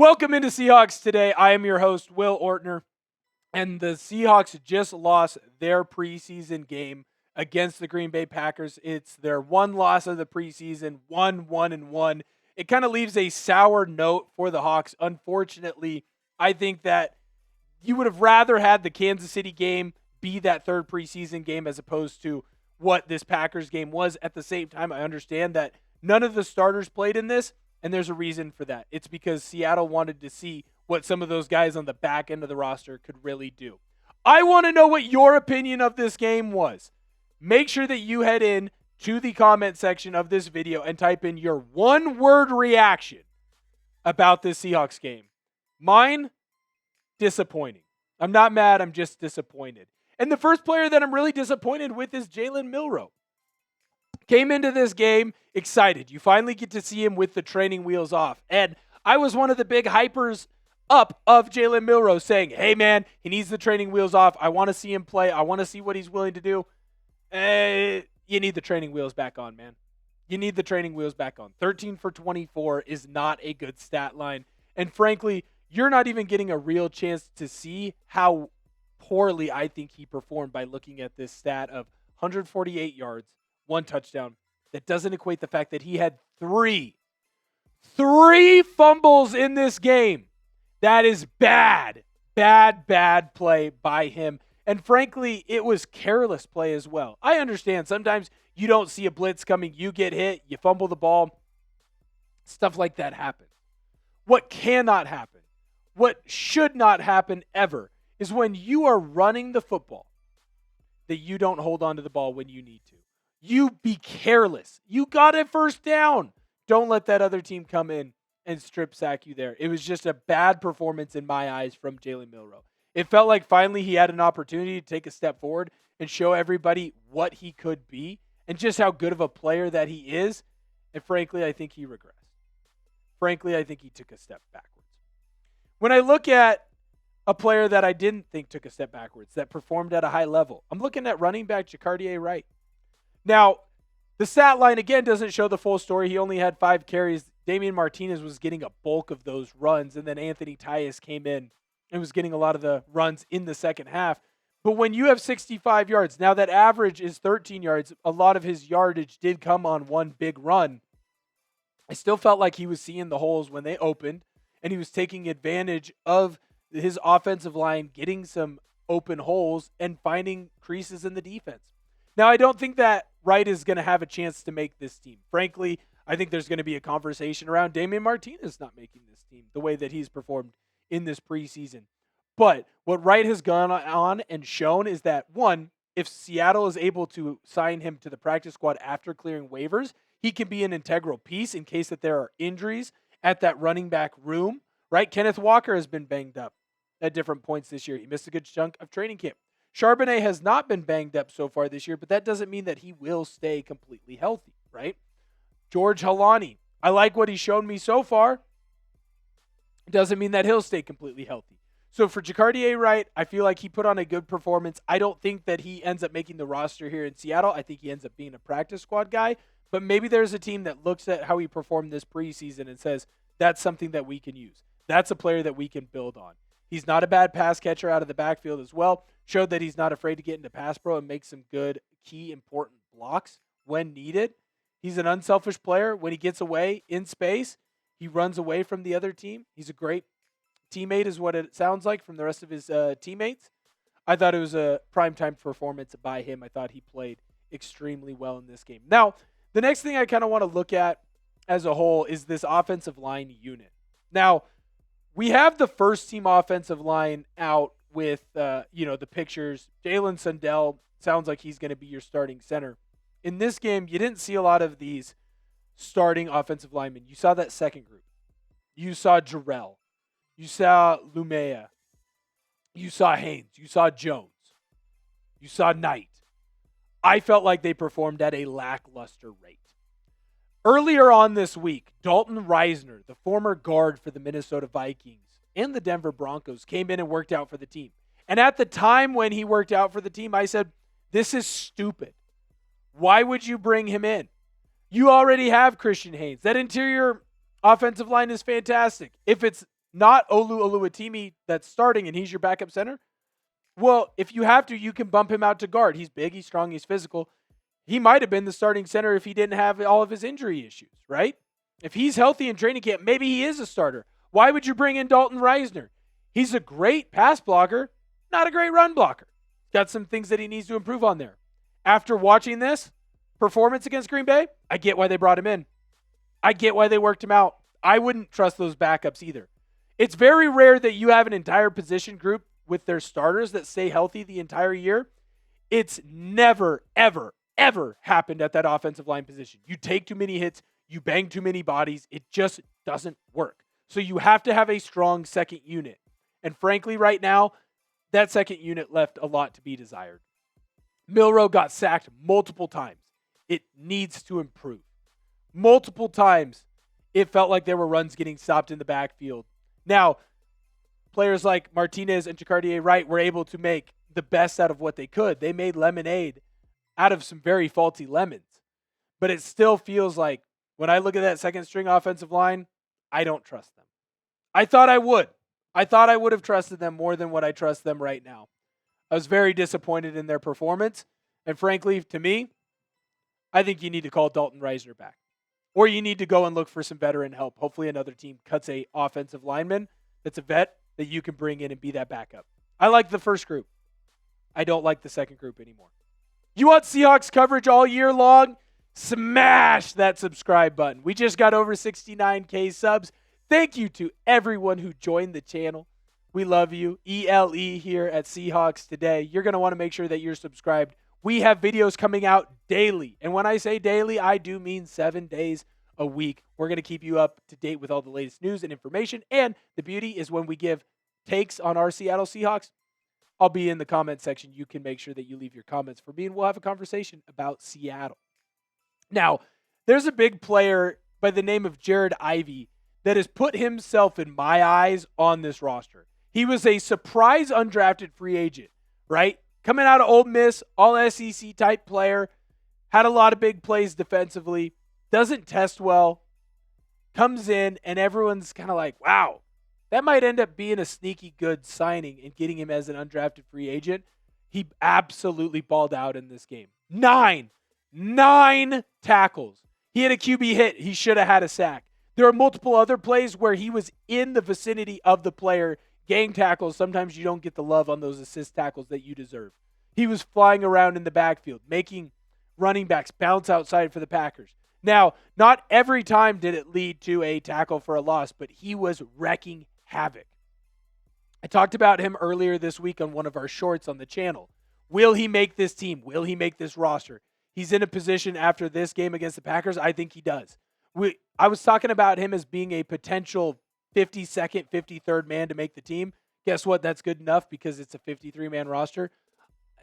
Welcome into Seahawks Today. I am your host, Will Ortner, and the Seahawks just lost their preseason game against the Green Bay Packers. It's their one loss of the preseason, 1-1-1. It kind of leaves a sour note for the Hawks. Unfortunately, I think that you would have rather had the Kansas City game be that third preseason game as opposed to what this Packers game was. At the same time, I understand that none of the starters played in this, and there's a reason for that. It's because Seattle wanted to see what some of those guys on the back end of the roster could really do. I want to know what your opinion of this game was. Make sure that you head in to the comment section of this video and type in your one-word reaction about this Seahawks game. Mine, disappointing. I'm not mad, I'm just disappointed. And the first player that I'm really disappointed with is Jalen Milroe. Came into this game excited. You finally get to see him with the training wheels off. And I was one of the big hypers up of Jalen Milroe saying, hey man, he needs the training wheels off. I want to see him play. I want to see what he's willing to do. You need the training wheels back on, man. You need the training wheels back on. 13 for 24 is not a good stat line. And frankly, you're not even getting a real chance to see how poorly I think he performed by looking at this stat of 148 yards, 1 touchdown. That doesn't equate the fact that he had three fumbles in this game. That is bad play by him. And frankly, it was careless play as well. I understand sometimes you don't see a blitz coming, you get hit, you fumble the ball. Stuff like that happens. What cannot happen, what should not happen ever, is when you are running the football that you don't hold on to the ball when you need to. You be careless. You got a first down. Don't let that other team come in and strip sack you there. It was just a bad performance in my eyes from Jalen Milroe. It felt like finally he had an opportunity to take a step forward and show everybody what he could be and just how good of a player that he is. And frankly, I think he regressed. Frankly, I think he took a step backwards. When I look at a player that I didn't think took a step backwards, that performed at a high level, I'm looking at running back Jacardia Wright. Now, the stat line, again, doesn't show the full story. He only had 5 carries. Damian Martinez was getting a bulk of those runs, and then Anthony Tyus came in and was getting a lot of the runs in the second half. But when you have 65 yards, now that average is 13 yards, a lot of his yardage did come on one big run. I still felt like he was seeing the holes when they opened, and he was taking advantage of his offensive line, getting some open holes and finding creases in the defense. Now, I don't think that Wright is going to have a chance to make this team. Frankly, I think there's going to be a conversation around Damian Martinez not making this team the way that he's performed in this preseason. But what Wright has gone on and shown is that, one, if Seattle is able to sign him to the practice squad after clearing waivers, he can be an integral piece in case that there are injuries at that running back room, right? Kenneth Walker has been banged up at different points this year. He missed a good chunk of training camp. Charbonnet has not been banged up so far this year, but that doesn't mean that he will stay completely healthy, right? George Halani, I like what he's shown me so far. Doesn't mean that he'll stay completely healthy. So for Jacardia Wright, I feel like he put on a good performance. I don't think that he ends up making the roster here in Seattle. I think he ends up being a practice squad guy. But maybe there's a team that looks at how he performed this preseason and says, that's something that we can use. That's a player that we can build on. He's not a bad pass catcher out of the backfield as well. Showed that he's not afraid to get into pass pro and make some good, key, important blocks when needed. He's an unselfish player. When he gets away in space, he runs away from the other team. He's a great teammate is what it sounds like from the rest of his teammates. I thought it was a primetime performance by him. I thought he played extremely well in this game. Now, the next thing I kind of want to look at as a whole is this offensive line unit. Now, we have the first team offensive line out with, the pictures. Jalen Sundell sounds like he's going to be your starting center. In this game, you didn't see a lot of these starting offensive linemen. You saw that second group. You saw Jarrell. You saw Lumea. You saw Haynes. You saw Jones. You saw Knight. I felt like they performed at a lackluster rate. Earlier on this week, Dalton Reisner, the former guard for the Minnesota Vikings and the Denver Broncos, came in and worked out for the team. And at the time when he worked out for the team, I said, this is stupid. Why would you bring him in? You already have Christian Haynes. That interior offensive line is fantastic. If it's not Olu Oluwatimi that's starting and he's your backup center, well, if you have to, you can bump him out to guard. He's big, he's strong, he's physical. He might have been the starting center if he didn't have all of his injury issues, right? If he's healthy in training camp, maybe he is a starter. Why would you bring in Dalton Reisner? He's a great pass blocker, not a great run blocker. Got some things that he needs to improve on there. After watching this performance against Green Bay, I get why they brought him in. I get why they worked him out. I wouldn't trust those backups either. It's very rare that you have an entire position group with their starters that stay healthy the entire year. It's never, ever, ever happened at that offensive line position. You take too many hits, you bang too many bodies. It just doesn't work. So you have to have a strong second unit. And frankly, right now, that second unit left a lot to be desired. Milroe got sacked multiple times. It needs to improve. Multiple times, it felt like there were runs getting stopped in the backfield. Now, players like Martinez and Jacardia Wright were able to make the best out of what they could. They made lemonade out of some very faulty lemons. But it still feels like when I look at that second string offensive line, I don't trust them. I thought I would. I thought I would have trusted them more than what I trust them right now. I was very disappointed in their performance. And frankly, to me, I think you need to call Dalton Reisner back. Or you need to go and look for some veteran help. Hopefully another team cuts a offensive lineman that's a vet that you can bring in and be that backup. I like the first group. I don't like the second group anymore. You want Seahawks coverage all year long? Smash that subscribe button. We just got over 69K subs. Thank you to everyone who joined the channel. We love you. ELE here at Seahawks Today. You're going to want to make sure that you're subscribed. We have videos coming out daily. And when I say daily, I do mean 7 days a week. We're going to keep you up to date with all the latest news and information. And the beauty is when we give takes on our Seattle Seahawks, I'll be in the comment section. You can make sure that you leave your comments for me, and we'll have a conversation about Seattle. Now, there's a big player by the name of Jared Ivey that has put himself, in my eyes, on this roster. He was a surprise undrafted free agent, right? Coming out of Ole Miss, all SEC type player, had a lot of big plays defensively, doesn't test well, comes in, and everyone's kind of like, wow, that might end up being a sneaky good signing and getting him as an undrafted free agent. He absolutely balled out in this game. Nine tackles. He had a QB hit. He should have had a sack. There are multiple other plays where he was in the vicinity of the player. Gang tackles, sometimes you don't get the love on those assist tackles that you deserve. He was flying around in the backfield, making running backs bounce outside for the Packers. Now, not every time did it lead to a tackle for a loss, but he was wrecking havoc. I talked about him earlier this week on one of our shorts on the channel. Will he make this team? Will he make this roster? He's in a position after this game against the Packers. I think he does. I was talking about him as being a potential 52nd, 53rd man to make the team. Guess what? That's good enough because it's a 53-man roster.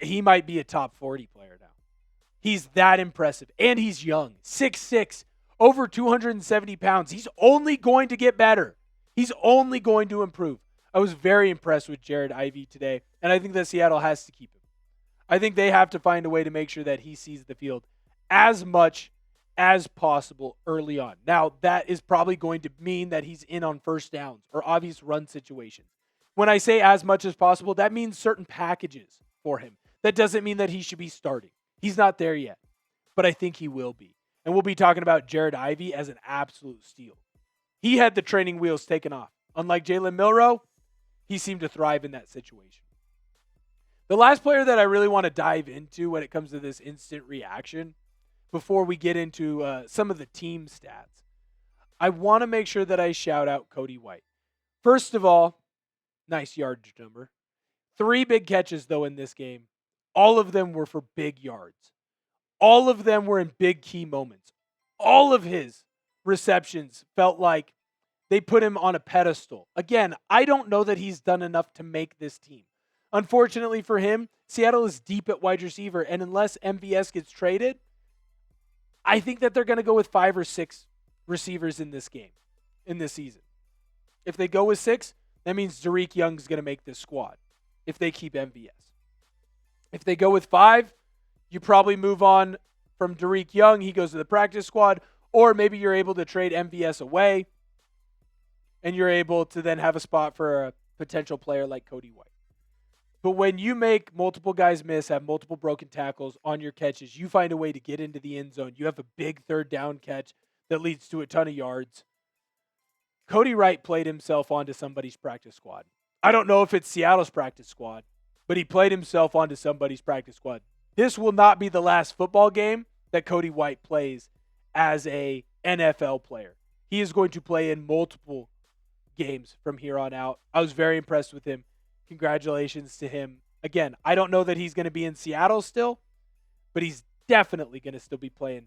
He might be a top 40 player now. He's that impressive. And he's young. 6'6", over 270 pounds. He's only going to get better. He's only going to improve. I was very impressed with Jared Ivey today, and I think that Seattle has to keep him. I think they have to find a way to make sure that he sees the field as much as possible early on. Now, that is probably going to mean that he's in on first downs or obvious run situations. When I say as much as possible, that means certain packages for him. That doesn't mean that he should be starting. He's not there yet, but I think he will be. And we'll be talking about Jared Ivey as an absolute steal. He had the training wheels taken off. Unlike Jalen Milroe, he seemed to thrive in that situation. The last player that I really want to dive into when it comes to this instant reaction, before we get into some of the team stats, I want to make sure that I shout out Cody White. First of all, nice yardage number. 3 big catches, though, in this game. All of them were for big yards. All of them were in big key moments. All of his receptions felt like they put him on a pedestal. Again, I don't know that he's done enough to make this team. Unfortunately for him, Seattle is deep at wide receiver, and unless MVS gets traded, I think that they're going to go with 5 or 6 receivers in this game, in this season. If they go with 6, that means Derek Young's going to make this squad if they keep MVS. If they go with 5, you probably move on from Derek Young. He goes to the practice squad, or maybe you're able to trade MVS away. and you're able to then have a spot for a potential player like Cody White. But when you make multiple guys miss, have multiple broken tackles on your catches, you find a way to get into the end zone. You have a big third down catch that leads to a ton of yards. Cody Wright played himself onto somebody's practice squad. I don't know if it's Seattle's practice squad, but he played himself onto somebody's practice squad. This will not be the last football game that Cody White plays as a NFL player. He is going to play in multiple games from here on out. I was very impressed with him. Congratulations to him. Again, I don't know that he's going to be in Seattle still, but he's definitely going to still be playing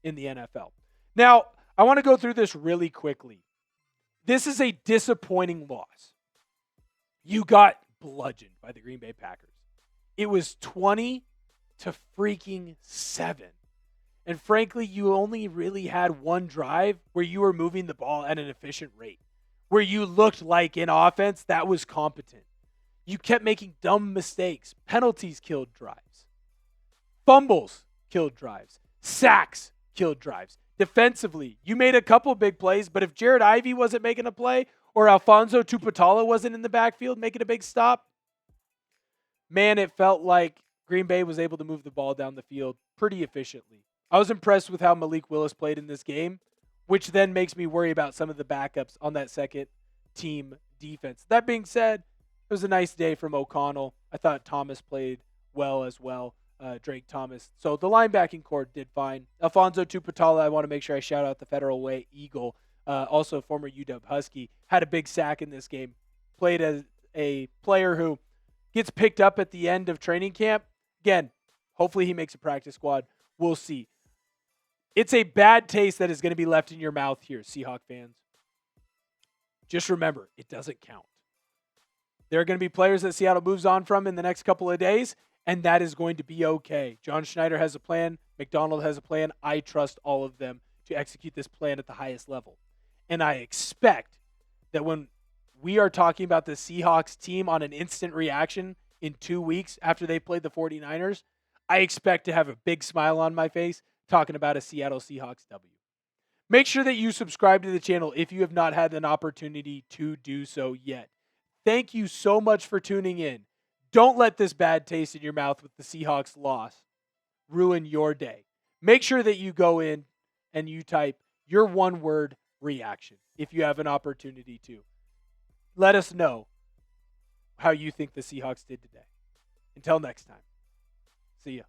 in the NFL. Now, I want to go through this really quickly. This is a disappointing loss. You got bludgeoned by the Green Bay Packers. It was 20-7. And frankly, you only really had one drive where you were moving the ball at an efficient rate, where you looked like in offense that was competent. You kept making dumb mistakes. Penalties killed drives. Fumbles killed drives. Sacks killed drives. Defensively, you made a couple big plays, but if Jared Ivey wasn't making a play or Alfonso Tupatala wasn't in the backfield making a big stop, man, it felt like Green Bay was able to move the ball down the field pretty efficiently. I was impressed with how Malik Willis played in this game, which then makes me worry about some of the backups on that second team defense. That being said, it was a nice day from O'Connell. I thought Thomas played well as well, Drake Thomas. So the linebacking core did fine. Alfonso Tupatala, I want to make sure I shout out the Federal Way Eagle, also former UW Husky, had a big sack in this game. Played as a player who gets picked up at the end of training camp. Again, hopefully he makes a practice squad. We'll see. It's a bad taste that is going to be left in your mouth here, Seahawk fans. Just remember, it doesn't count. There are going to be players that Seattle moves on from in the next couple of days, and that is going to be okay. John Schneider has a plan. McDonald has a plan. I trust all of them to execute this plan at the highest level. And I expect that when we are talking about the Seahawks team on an instant reaction in 2 weeks after they played the 49ers, I expect to have a big smile on my face talking about a Seattle Seahawks W. Make sure that you subscribe to the channel if you have not had an opportunity to do so yet. Thank you so much for tuning in. Don't let this bad taste in your mouth with the Seahawks loss ruin your day. Make sure that you go in and you type your one-word reaction if you have an opportunity to. Let us know how you think the Seahawks did today. Until next time, see ya.